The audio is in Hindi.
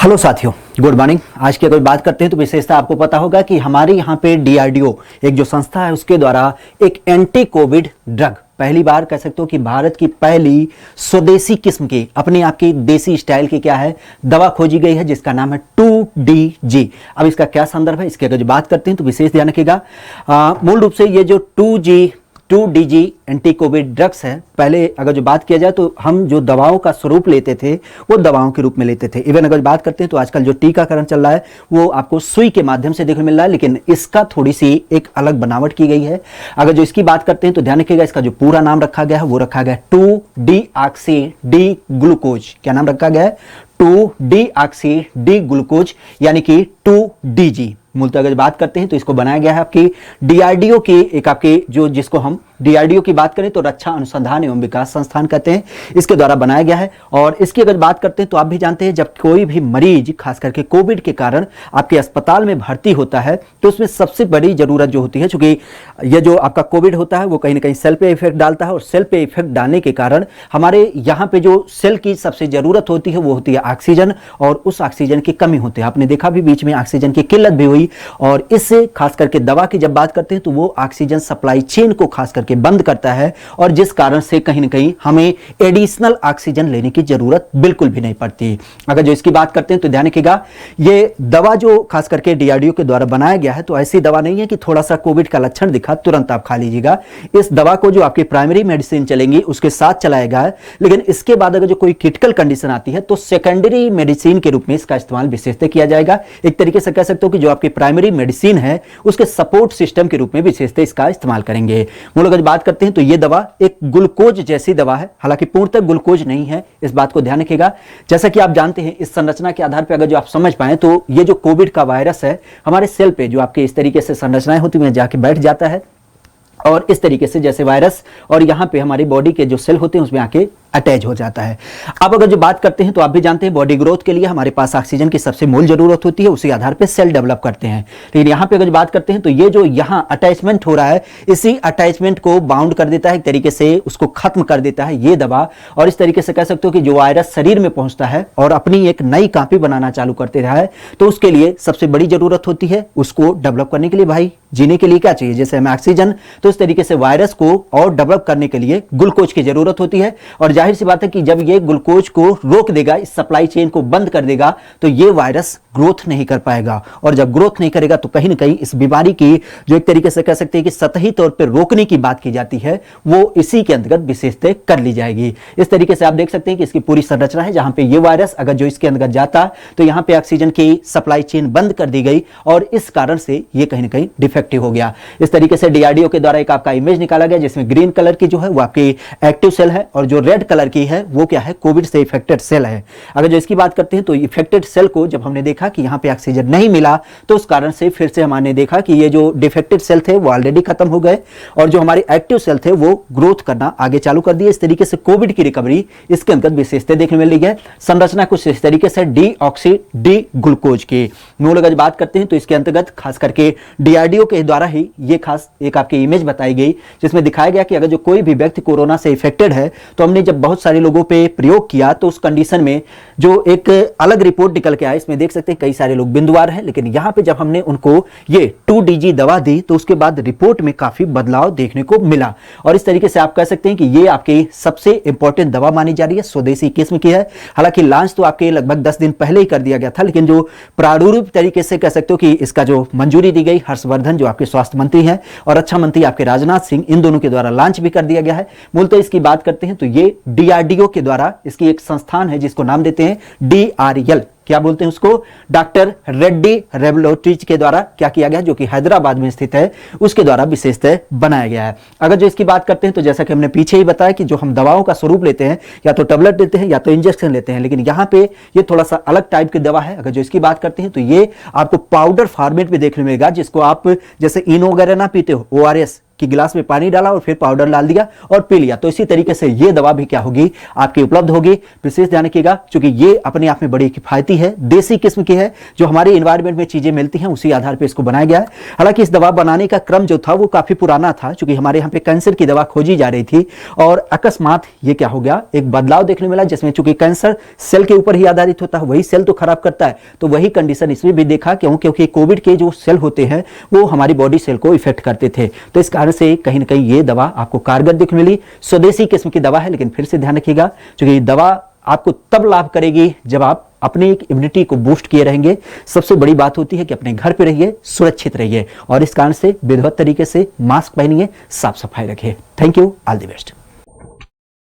हेलो साथियों, गुड मॉर्निंग। आज की अगर बात करते हैं तो विशेषता आपको पता होगा कि हमारे यहाँ पे डीआरडीओ एक जो संस्था है उसके द्वारा एक एंटी कोविड ड्रग पहली बार कह सकते हो कि भारत की पहली स्वदेशी किस्म की अपने आप की देसी स्टाइल की क्या है दवा खोजी गई है जिसका नाम है 2DG। अब इसका क्या संदर्भ है, इसकी अगर जो बात करते हैं तो विशेष ध्यान रखिएगा। मूल रूप से ये जो 2DG एंटी कोविड ड्रग्स है, पहले अगर जो बात किया जाए तो हम जो दवाओं का स्वरूप लेते थे वो दवाओं के रूप में लेते थे। इवन अगर बात करते हैं तो आजकल जो टीकाकरण चल रहा है वो आपको सुई के माध्यम से देखने मिल रहा है, लेकिन इसका थोड़ी सी एक अलग बनावट की गई है। अगर जो इसकी बात करते हैं तो ध्यान रखिएगा, इसका जो पूरा नाम रखा गया है वो रखा गया है 2-डीऑक्सी डी ग्लूकोज। क्या नाम रखा गया है? 2-डीऑक्सी डी ग्लूकोज यानी कि 2DG। मूलतः अगर बात करते हैं तो इसको बनाया गया है आपकी डीआरडीओ की एक आपकी जो जिसको हम डीआरडीओ की बात करें तो रक्षा अनुसंधान एवं विकास संस्थान कहते हैं, इसके द्वारा बनाया गया है। और इसकी अगर बात करते हैं तो आप भी जानते हैं जब कोई भी मरीज खास करके कोविड के कारण आपके अस्पताल में भर्ती होता है तो उसमें सबसे बड़ी जरूरत जो होती है, चूंकि यह जो आपका कोविड होता है वो कहीं ना कहीं सेल पे इफेक्ट डालता है और सेल पे इफेक्ट डालने के कारण हमारे यहाँ पे जो सेल की सबसे जरूरत होती है वो होती है ऑक्सीजन, और उस ऑक्सीजन की कमी होती है। आपने देखा भी बीच में ऑक्सीजन की किल्लत भी हुई, और इससे खास करके दवा की जब बात करते हैं तो वो ऑक्सीजन सप्लाई चेन को खास करके बंद करता है, और जिस कारण से कहीं ना कहीं हमें एडिशनल ऑक्सीजन लेने की जरूरत बिल्कुल भी नहीं पड़ती। अगर जो इसकी बात करते हैं तो ध्यान रखिएगा, ये दवा जो खास करके डीआरडीओ के द्वारा बनाया गया है तो ऐसी दवा नहीं है कि थोड़ा सा कोविड का लक्षण दिखा तुरंत आप खा लीजिएगा। इस दवा को जो आपकी प्राइमरी मेडिसिन चलेंगी उसके साथ चलाया गया है, लेकिन इसके बाद अगर जो कोई क्रिटिकल कंडीशन आती है तो सेकेंडरी मेडिसिन के रूप में इसका इस्तेमाल विशेषतः किया जाएगा। एक तरीके से कह सकते हो कि जो आपकी प्राइमरी मेडिसिन है उसके सपोर्ट सिस्टम के रूप में विशेषतः इसका इस्तेमाल करेंगे। मूल अगर बात करते हैं तो यह दवा एक ग्लूकोज जैसी दवा है, हालांकि पूर्णतः ग्लूकोज नहीं है, इस बात को ध्यान रखिएगा। जैसा कि आप जानते हैं इस संरचना के आधार पर अगर जो आप समझ पाए तो ये जो कोविड का वायरस है हमारे सेल पे जो आपके इस तरीके से संरचनाएं होती हैं जाके बैठ जाता है, और इस तरीके से जैसे वायरस और यहां पे हमारी बॉडी के जो सेल होते हैं उसमें आके अटैच हो जाता है। अब अगर जो बात करते हैं तो आप भी जानते हैं बॉडी ग्रोथ के लिए हमारे पास ऑक्सीजन की सबसे मूल जरूरत होती है, उसी आधार पे सेल डेवलप करते हैं। लेकिन यहाँ पे अगर बात करते हैं तो ये जो यहाँ अटैचमेंट हो रहा है इसी अटैचमेंट को बाउंड कर देता है, एक तरीके से उसको खत्म कर देता है ये दवा। और इस तरीके से कह सकते हो कि जो वायरस शरीर में पहुंचता है और अपनी एक नई कॉपी बनाना चालू करते रहा है तो उसके लिए सबसे बड़ी जरूरत होती है उसको डेवलप करने के लिए। भाई जीने के लिए क्या चाहिए, जैसे हमें ऑक्सीजन, तो इस तरीके से वायरस को और डेवलप करने के लिए ग्लूकोज की जरूरत होती है। और जाहिर सी बात है कि जब ये ग्लूकोज को रोक देगा, इस सप्लाई चेन को बंद कर देगा, तो ये वायरस ग्रोथ नहीं कर पाएगा, और जब ग्रोथ नहीं करेगा तो कहीं ना कहीं इस बीमारी की जो एक तरीके से कह सकते हैं कि सतही तौर पर रोकने की बात की जाती है वो इसी के अंतर्गत विशेषतः कर ली जाएगी। इस तरीके से आप देख सकते हैं कि इसकी पूरी संरचना है जहां पे ये वायरस अगर जो इसके अंतर्गत जाता तो यहां पे ऑक्सीजन की सप्लाई चेन बंद कर दी गई और इस कारण से ये कहीं ना कहीं डिफेक्टिव हो गया। इस तरीके से डीआरडीओ के द्वारा एक आपका इमेज निकाला गया जिसमें ग्रीन कलर की जो है वो आपकी एक्टिव सेल है, और जो रेड कलर की है वो क्या है, कोविड से इफेक्टेड सेल है। अगर जो इसकी बात करते हैं तो इफेक्टेड सेल को जब हमने देखा कि यहां पे ऑक्सीजन नहीं मिला तो उस कारण से फिर से हमने देखा कि ये जो डिफेक्टेड सेल थे वो ऑलरेडी खत्म हो गए, और जो हमारे एक्टिव सेल थे वो ग्रोथ करना आगे चालू कर दिए। इस तरीके से कोविड की रिकवरी इसके अंतर्गत विशेषता देखने में मिली है। संरचना कुछ इस तरीके से डीऑक्सी डी ग्लूकोज की। मूल अगर बात करते हैं तो इसके अंतर्गत खास करके डीआरडीओ के द्वारा ही ये खास एक आपकी इमेज बताई गई जिसमें दिखाया गया कि अगर जो कोई भी व्यक्ति कोरोना से इफेक्टेड है तो हमने जब बहुत सारे लोगों पे प्रयोग किया तो उस कंडीशन में जो एक अलग रिपोर्ट निकल के आया, इसमें देख सकते हैं कई सारे लोग बिंदुवार हैं, लेकिन यहां पे जब हमने उनको ये 2DG दवा दी तो उसके बाद रिपोर्ट में काफी बदलाव देखने को मिला। और इस तरीके से आप कह सकते हैं कि ये आपकी सबसे इंपॉर्टेंट दवा मानी जा रही है, स्वदेशी किस्म की है। हालांकि लॉन्च तो आपके लगभग 10 दिन पहले ही कर दिया गया था, लेकिन जो प्रारूप तरीके से कह सकते हो कि इसका जो मंजूरी दी गई, हर्षवर्धन जो आपके स्वास्थ्य मंत्री हैं और रक्षा मंत्री आपके राजनाथ सिंह, इन दोनों के द्वारा लॉन्च भी कर दिया गया है। मूलतः इसकी बात करते हैं तो ये डीआरडीओ के द्वारा इसकी एक संस्थान है जिसको नाम देते हैं डीआरएल, क्या बोलते हैं उसको, डॉक्टर रेड्डी लेबोरेटरीज के द्वारा क्या किया गया जो कि हैदराबाद में स्थित है, उसके द्वारा विशेषतः बनाया गया है। अगर जो इसकी बात करते हैं तो जैसा कि हमने पीछे ही बताया कि जो हम दवाओं का स्वरूप लेते हैं या तो टैबलेट लेते हैं या तो इंजेक्शन लेते हैं, लेकिन यहाँ पे ये थोड़ा सा अलग टाइप की दवा है। अगर जो इसकी बात करते हैं तो ये आपको पाउडर फॉर्मेट में देखने मिलेगा, जिसको आप जैसे इनो वगैरह ना पीते हो ORS, कि गिलास में पानी डाला और फिर पाउडर डाल दिया और पी लिया। तो इसी तरीके से ये दवा भी क्या होगी, आपकी उपलब्ध होगी। विशेष ध्यान रखिएगा, क्योंकि ये अपने आप में बड़ी किफायती है, देसी किस्म की है, जो हमारे इन्वायरमेंट में चीजें मिलती हैं उसी आधार पर इसको बनाया गया है। हालांकि इस दवा बनाने का क्रम जो था वो काफी पुराना था, क्योंकि हमारे यहाँ पे कैंसर की दवा खोजी जा रही थी और अकस्मात ये क्या हो गया, एक बदलाव देखने मिला, जिसमें चूंकि कैंसर सेल के ऊपर ही आधारित होता है, वही सेल तो खराब करता है, तो वही कंडीशन इसमें भी देखा, क्योंकि कोविड के जो सेल होते हैं वो हमारी बॉडी सेल को इफेक्ट करते थे। तो इस कारण से कहीं ना कहीं ये दवा आपको कारगर दिख मिली। स्वदेशी किस्म की दवा है, लेकिन फिर से ध्यान रखिएगा, क्योंकि दवा आपको तब लाभ करेगी जब आप अपनी इम्यूनिटी को बूस्ट किए रहेंगे। सबसे बड़ी बात होती है कि अपने घर पे रहिए, सुरक्षित रहिए और इस कारण से विधिवत तरीके से मास्क पहनिए, साफ सफाई रखिए। Thank you, all the best.